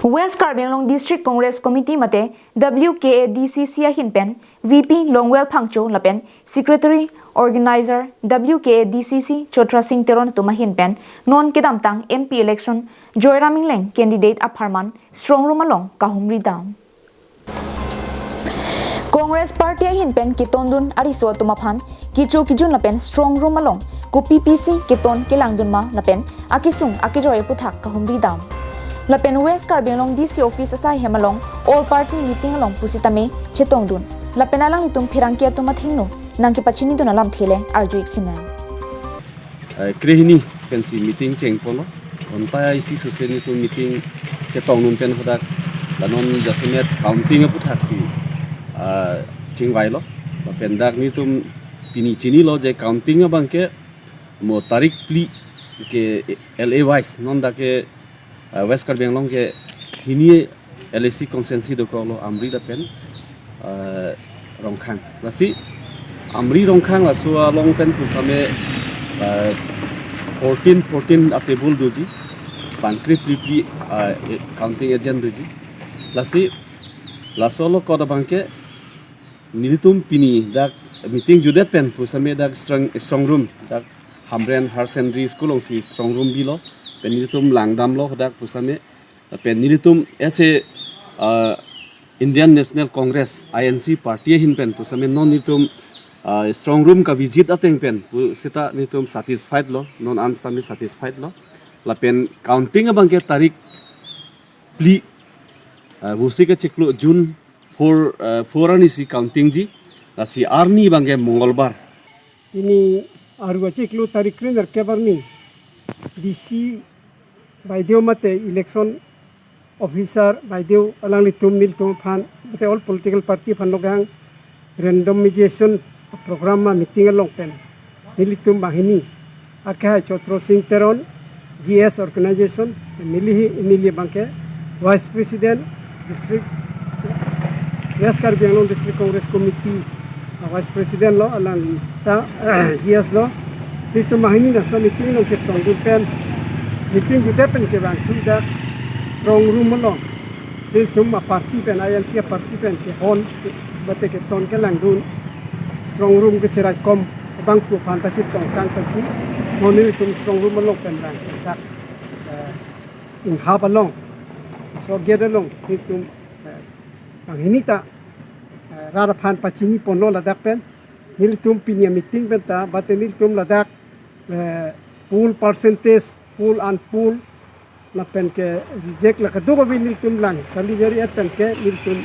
West Carbon District Congress Committee mate WKADCC ahin pen VP Longwell Phangcho lapen Secretary Organizer WKADCC Chotra Singh Teron tumahin pen non kedam tang MP election Joyraming Leng candidate Apharman strong room along kahumri down. Congress Party ahin pen kitondun ariso tumaphan kichu kijun lapen strong room along ku PPC kiton kilangdun ma lapen akisung akijoy puthak kahumri down. Lapen West Carbon DC office asai hemalong all party meeting along pusitame chetongdun lapen alang itum phirangkia tumathingno nangki pachini dun alam thele arju iksina krehini pensi meeting chengpolo onta isi suseni tu meeting chetongdun pen hodak lanon jasemet counting apu thaksi chingwailo lapen dak ni tum pini chini lo je counting abangke mo tarik pli ke LA wise non dake West Carbon ke hini LAC konsensi do kolo amri da pen rongkhang lasi amri rongkhang lasu long pen pusame 14 atebul doji bantri pli counting agent doji lasi lasolo koda bangke nilitum pini dak meeting judet pen pusame dak strong room dak hamren harsendri school ong si strong room bilo penilitum langdam lo hodak pusame penilitum ese Indian National Congress INC party hin pen pusame non nitum strong room ka visit ateng pen pusita nitum satisfied lo non anstami satisfied lo la pen counting abang ke tarik pli busi ke ciklu June 4 ani si counting ji la si arni bangke mongolbar ini arwa ciklu tarik krener kebarni DC by deu mate election officer by deu alang litum niltum phan mate all political party phan logang randomization program ma meeting along pen nilitum bahini akha Chotro Singh Teron GS organization milih bangke vice president district West Carbon District Congress Committee vice president lo alang ta GS lo itu mahini na so meeting ng kitong pen meeting jude pen ke bang tuda strong room lo itu ma party pen INC party pen ke hon bate ke ton ke lang dun strong room ke cerai kom bang pu phanta chit tong kang pansi moni itu strong room lo pen bang tak in half along so get along itu bang ini ta rara phan pachini ponlo ladak pen nilitum pinia meeting benta bate nilitum ladak pool percentage pool and pool la pen ke reject la kadu ko nilitum lang sali jari at pen ke nilitum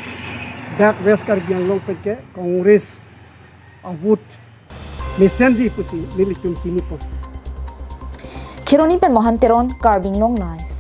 dak West Carbon long pen ke Congress avut mesenji pusi nilitum sini po Kironi pen mohanteron Carbon Long Life